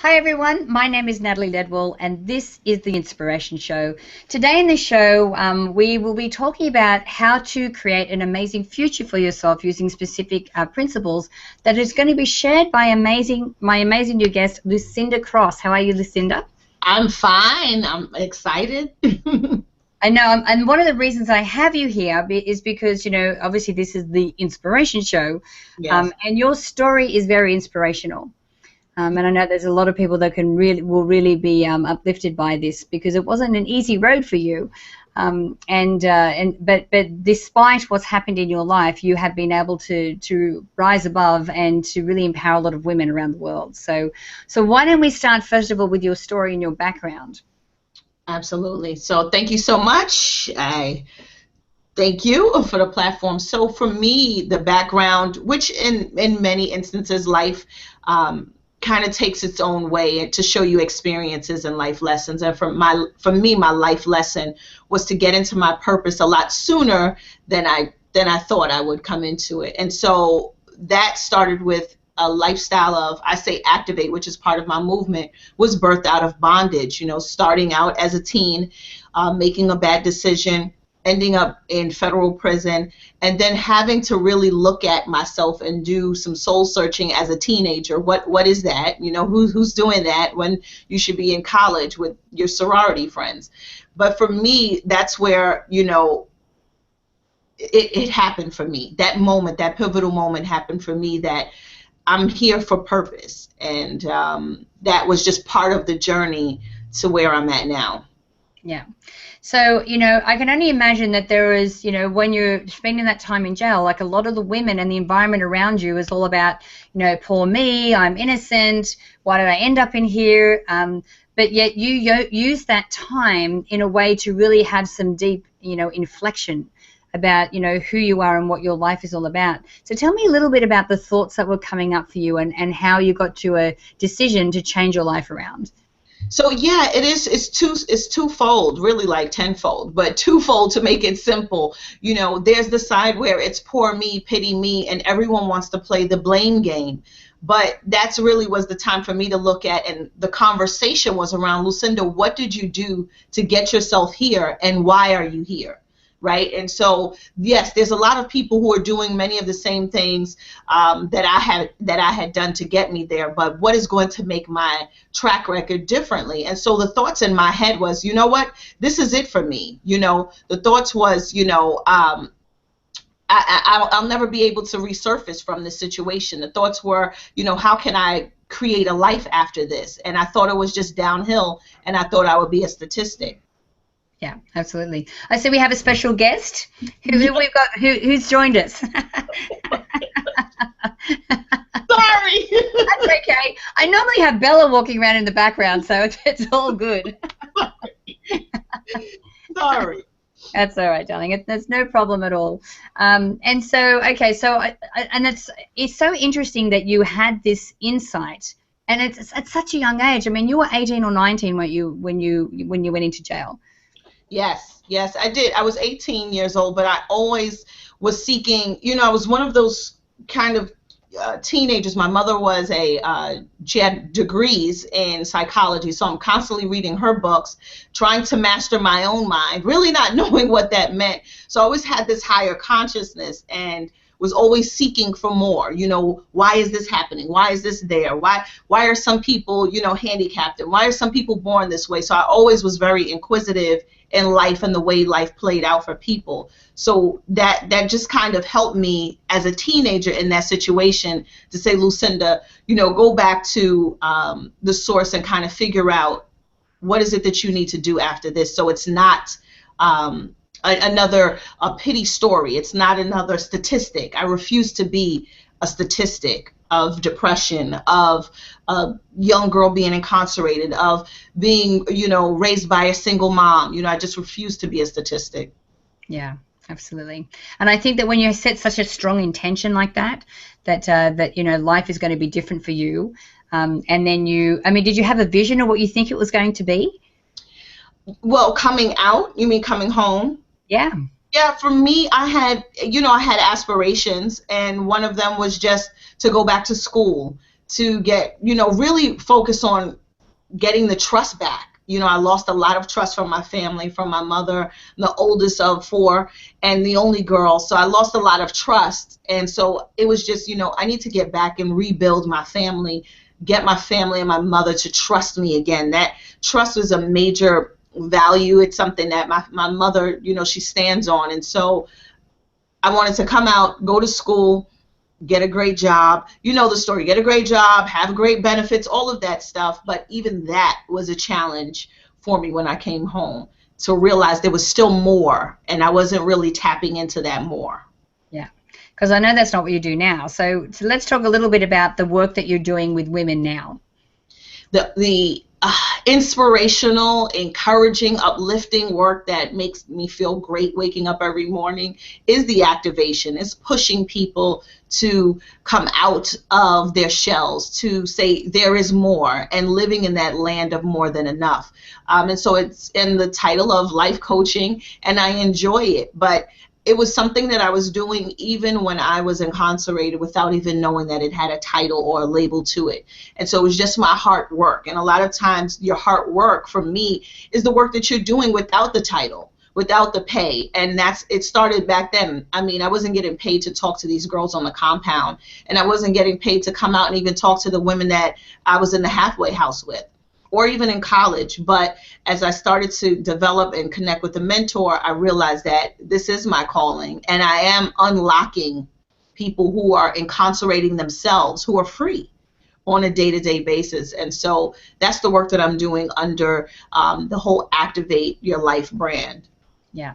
Hi everyone, my name is Natalie Ledwell and this is the Inspiration Show. Today in the show we will be talking about how to create an amazing future for yourself using specific principles that is going to be shared by my amazing new guest, Lucinda Cross. How are you, Lucinda? I'm fine. I'm excited. I know, and one of the reasons I have you here is because, obviously this is the Inspiration Show, Yes. and your story is very inspirational. And I know there's a lot of people that will really be uplifted by this because it wasn't an easy road for you, but despite what's happened in your life, you have been able to rise above and to really empower a lot of women around the world. So why don't we start first of all with your story and your background? Absolutely. So thank you so much. I thank you for the platform. So for me, the background, which in many instances, life kind of takes its own way to show you experiences and life lessons. And for me, my life lesson was to get into my purpose a lot sooner than I thought I would come into it. And so that started with a lifestyle of, I say activate, which is part of my movement, was birthed out of bondage, starting out as a teen, making a bad decision, ending up in federal prison, and then having to really look at myself and do some soul searching as a teenager. What is that? Who's doing that when you should be in college with your sorority friends? But for me, that's where, it happened for me. That moment, that pivotal moment happened for me, that I'm here for purpose. And that was just part of the journey to where I'm at now. Yeah. So, I can only imagine that there is, when you're spending that time in jail, like a lot of the women and the environment around you is all about, poor me, I'm innocent, why did I end up in here? But yet you use that time in a way to really have some deep, inflection about, who you are and what your life is all about. So tell me a little bit about the thoughts that were coming up for you and how you got to a decision to change your life around. So yeah, it's twofold, really, like tenfold, but twofold to make it simple. There's the side where it's poor me, pity me, and everyone wants to play the blame game. But that's really was the time for me to look at, and the conversation was around, Lucinda, what did you do to get yourself here, and why are you here? Right? And so, yes, there's a lot of people who are doing many of the same things that I had done to get me there. But what is going to make my track record differently? And so the thoughts in my head was, you know what? This is it for me. The thoughts was, I'll never be able to resurface from this situation. The thoughts were, how can I create a life after this? And I thought it was just downhill, and I thought I would be a statistic. Yeah, absolutely. I see we have a special guest who's joined us. Sorry. That's okay. I normally have Bella walking around in the background, so it's all good. Sorry. That's all right, darling. There's no problem at all. And so, okay, and it's so interesting that you had this insight, and it's at such a young age. I mean, you were 18 or 19, weren't you, when you went into jail? Yes, I did. I was 18 years old, but I always was seeking, I was one of those kind of teenagers. My mother was she had degrees in psychology, so I'm constantly reading her books, trying to master my own mind, really not knowing what that meant. So I always had this higher consciousness and was always seeking for more. Why is this happening? Why is this there? Why are some people, handicapped? And why are some people born this way? So I always was very inquisitive in life and the way life played out for people. So that just kind of helped me as a teenager in that situation to say, Lucinda, go back to the source and kind of figure out what is it that you need to do after this. So it's not another pity story. It's not another statistic. I refuse to be a statistic of depression, of a young girl being incarcerated, of being, raised by a single mom. I just refuse to be a statistic. Yeah, absolutely. And I think that when you set such a strong intention like that life is going to be different for you, and then did you have a vision of what you think it was going to be? Well, coming out, you mean coming home? Yeah. Yeah, for me, I had aspirations, and one of them was just to go back to school, to get, really focus on getting the trust back. I lost a lot of trust from my family, from my mother, the oldest of 4 and the only girl. So I lost a lot of trust. And so it was just, I need to get back and rebuild my family, get my family and my mother to trust me again. That trust was a major value. It's something that my mother, she stands on. And so I wanted to come out, go to school, get a great job. You know the story. Get a great job, have great benefits, all of that stuff. But even that was a challenge for me when I came home, to realize there was still more, and I wasn't really tapping into that more. Yeah, because I know that's not what you do now. So let's talk a little bit about the work that you're doing with women now. The inspirational, encouraging, uplifting work that makes me feel great waking up every morning is the activation. It's pushing people to come out of their shells, to say there is more, and living in that land of more than enough. And so it's in the title of life coaching, and I enjoy it. But it was something that I was doing even when I was incarcerated without even knowing that it had a title or a label to it. And so it was just my heart work. And a lot of times your heart work for me is the work that you're doing without the title, without the pay. And it started back then. I mean, I wasn't getting paid to talk to these girls on the compound, and I wasn't getting paid to come out and even talk to the women that I was in the halfway house with, or even in college. But as I started to develop and connect with a mentor, I realized that this is my calling, and I am unlocking people who are incarcerating themselves, who are free on a day-to-day basis. And so that's the work that I'm doing under the whole Activate Your Life brand. Yeah.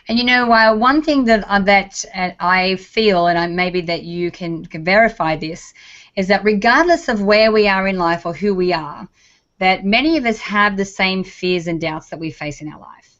And one thing that I feel, and maybe that you can verify this, is that regardless of where we are in life or who we are, that many of us have the same fears and doubts that we face in our life.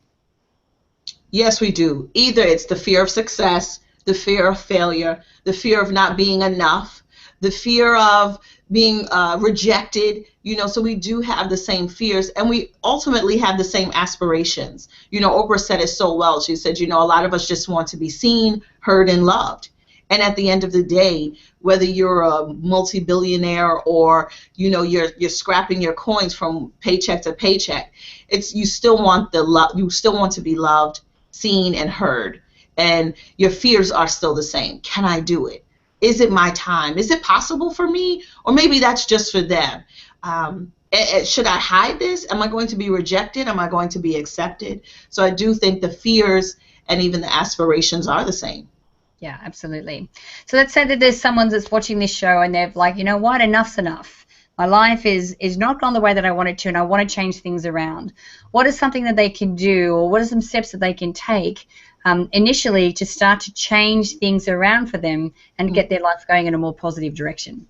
Yes, we do. Either it's the fear of success, the fear of failure, the fear of not being enough, the fear of being rejected, so we do have the same fears, and we ultimately have the same aspirations. Oprah said it so well. She said, a lot of us just want to be seen, heard, and loved. And at the end of the day, whether you're a multi-billionaire or, you're scrapping your coins from paycheck to paycheck, you still want the love. You still want to be loved, seen, and heard. And your fears are still the same. Can I do it? Is it my time? Is it possible for me? Or maybe that's just for them. Should I hide this? Am I going to be rejected? Am I going to be accepted? So I do think the fears and even the aspirations are the same. Yeah, absolutely. So let's say that there's someone that's watching this show and they're like, what, enough's enough. My life is not gone the way that I want it to, and I want to change things around. What is something that they can do, or what are some steps that they can take initially to start to change things around for them and get their life going in a more positive direction?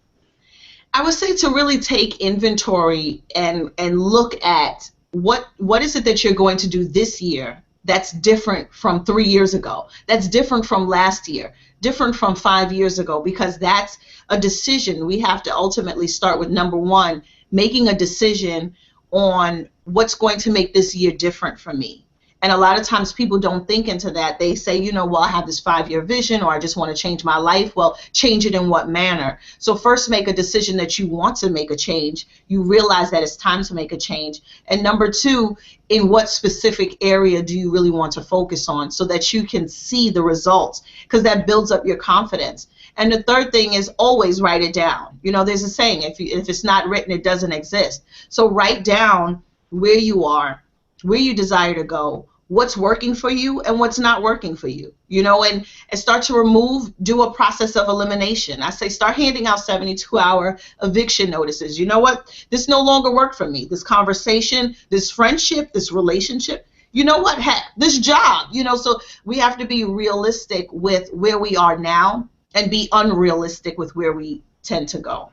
I would say to really take inventory and look at what is it that you're going to do this year that's different from 3 years ago, that's different from last year, different from 5 years ago, because that's a decision. We have to ultimately start with number one, making a decision on what's going to make this year different for me. And a lot of times people don't think into that. They say, well, I have this 5-year vision, or I just want to change my life. Well, change it in what manner? So first, make a decision that you want to make a change. You realize that it's time to make a change. And number two, in what specific area do you really want to focus on so that you can see the results? Because that builds up your confidence. And the third thing is always write it down. There's a saying, if it's not written, it doesn't exist. So write down where you are, where you desire to go, what's working for you and what's not working for you, and start to do a process of elimination. I say start handing out 72-hour eviction notices. You know what? This no longer worked for me. This conversation, this friendship, this relationship, heck, this job, so we have to be realistic with where we are now and be unrealistic with where we tend to go.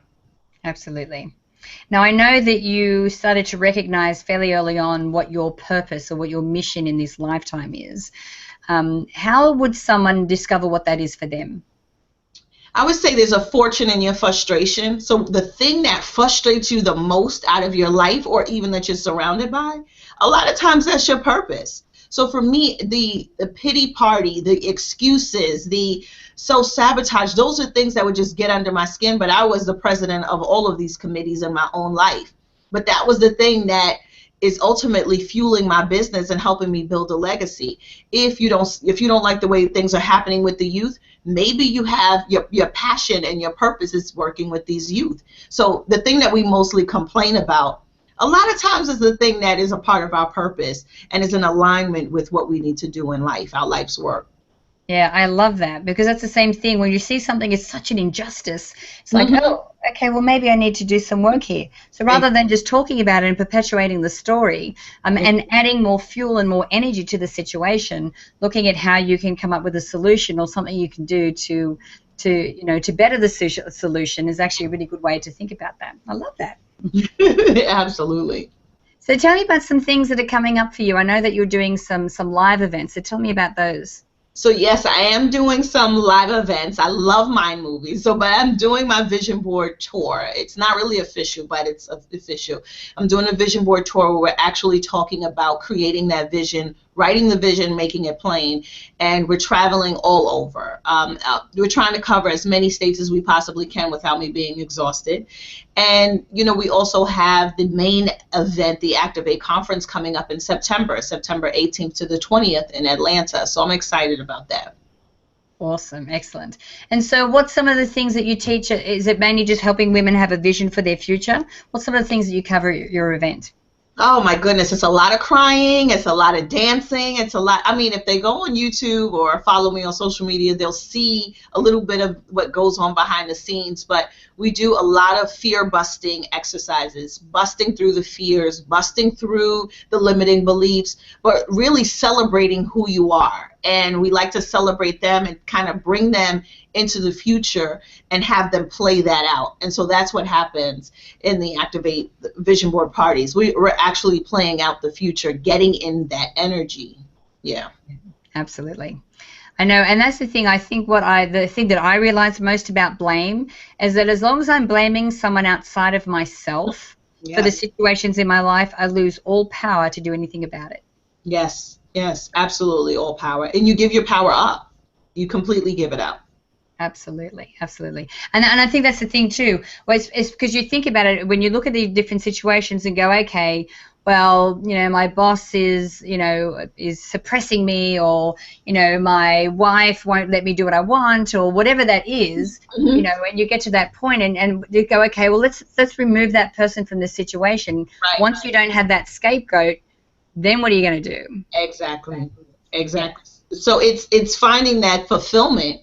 Absolutely. Now, I know that you started to recognize fairly early on what your purpose or what your mission in this lifetime is. How would someone discover what that is for them? I would say there's a fortune in your frustration. So the thing that frustrates you the most out of your life, or even that you're surrounded by, a lot of times that's your purpose. So for me, the pity party, the excuses, the self-sabotage, those are things that would just get under my skin. But I was the president of all of these committees in my own life. But that was the thing that is ultimately fueling my business and helping me build a legacy. If you don't like the way things are happening with the youth, maybe you have your passion and your purpose is working with these youth. So the thing that we mostly complain about a lot of times is the thing that is a part of our purpose and is in alignment with what we need to do in life, our life's work. Yeah, I love that, because that's the same thing. When you see something is such an injustice, it's like, oh, okay, well, maybe I need to do some work here. So rather than just talking about it and perpetuating the story, and adding more fuel and more energy to the situation, looking at how you can come up with a solution or something you can do to better the solution is actually a really good way to think about that. I love that. Absolutely. So tell me about some things that are coming up for you. I know that you're doing some live events, so tell me about those. So yes, I am doing some live events. I love Mind Movies. But I'm doing my vision board tour. It's not really official, but it's official. I'm doing a vision board tour where we're actually talking about creating that vision, writing the vision, making it plain, and we're traveling all over. We're trying to cover as many states as we possibly can without me being exhausted. And, we also have the main event, the Activate Conference, coming up in September 18th to the 20th in Atlanta. So I'm excited about that. Awesome. Excellent. And so what's some of the things that you teach? Is it mainly just helping women have a vision for their future? What's some of the things that you cover at your event? Oh my goodness, it's a lot of crying, it's a lot of dancing, it's a lot. I mean, if they go on YouTube or follow me on social media, they'll see a little bit of what goes on behind the scenes. But we do a lot of fear-busting exercises, busting through the fears, busting through the limiting beliefs, but really celebrating who you are. And we like to celebrate them and kind of bring them into the future and have them play that out. And so that's what happens in the Activate Vision Board parties. We're actually playing out the future, getting in that energy. Yeah. Absolutely. I know, and that's the thing. I think the thing that I realize most about blame is that as long as I'm blaming someone outside of myself for the situations in my life, I lose all power to do anything about it. Yes, yes, absolutely, all power. And you give your power up. You completely give it up. Absolutely, absolutely. And I think that's the thing too. Well, it's because you think about it when you look at the different situations and go, okay, well, my boss is suppressing me, or, my wife won't let me do what I want, or whatever that is, and you get to that point and you go, okay, well, let's remove that person from the situation. Right. Once you don't have that scapegoat, then what are you going to do? Exactly. So it's finding that fulfillment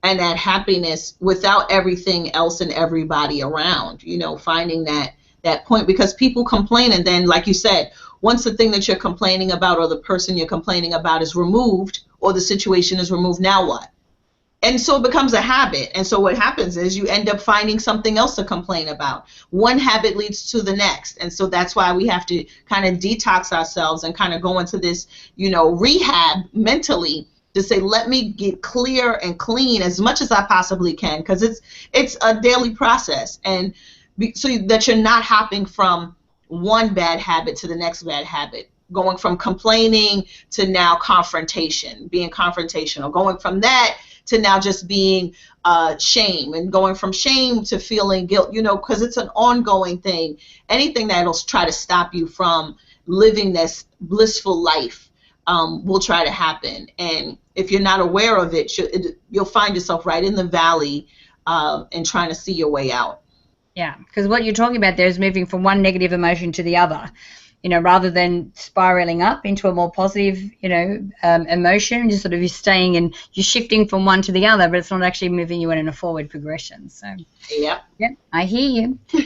and that happiness without everything else and everybody around, finding that point, because people complain, and then, like you said, once the thing that you're complaining about or the person you're complaining about is removed or the situation is removed, now what? And so it becomes a habit. And so what happens is you end up finding something else to complain about. One habit leads to the next. And so that's why we have to kind of detox ourselves and kind of go into this, rehab mentally, to say, let me get clear and clean as much as I possibly can, because it's a daily process, and so that you're not hopping from one bad habit to the next bad habit, going from complaining to now confrontation, being confrontational, going from that to now just being shame, and going from shame to feeling guilt, because it's an ongoing thing. Anything that'll try to stop you from living this blissful life will try to happen. And if you're not aware of it, you'll find yourself right in the valley and trying to see your way out. Yeah, because what you're talking about there is moving from one negative emotion to the other, rather than spiraling up into a more positive, emotion. Just sort of you're staying and you're shifting from one to the other, but it's not actually moving you in a forward progression. So yeah, I hear you. So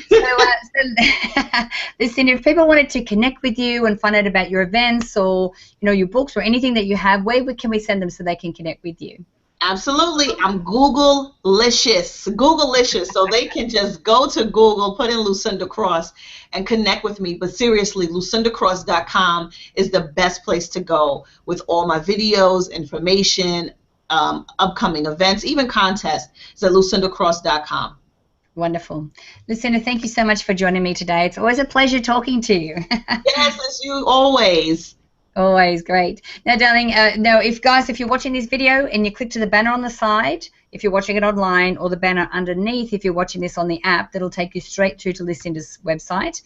listen, if people wanted to connect with you and find out about your events or your books or anything that you have, where can we send them so they can connect with you? Absolutely. I'm Google-licious. So they can just go to Google, put in Lucinda Cross, and connect with me. But seriously, lucindacross.com is the best place to go with all my videos, information, upcoming events, even contests. It's at lucindacross.com. Wonderful. Lucinda, thank you so much for joining me today. It's always a pleasure talking to you. Yes, as you always. Always great. Now, darling, now, if you're watching this video and you click to the banner on the side, if you're watching it online, or the banner underneath, if you're watching this on the app, that'll take you straight through to Lucinda's website.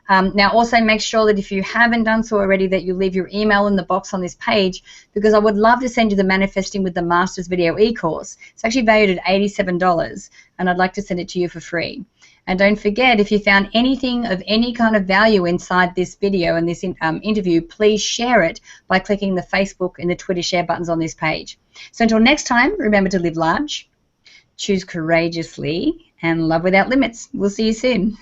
Now, also make sure that if you haven't done so already, that you leave your email in the box on this page, because I would love to send you the Manifesting with the Masters video e-course. It's actually valued at $87, and I'd like to send it to you for free. And don't forget, if you found anything of any kind of value inside this video and this interview, please share it by clicking the Facebook and the Twitter share buttons on this page. So until next time, remember to live large, choose courageously, and love without limits. We'll see you soon.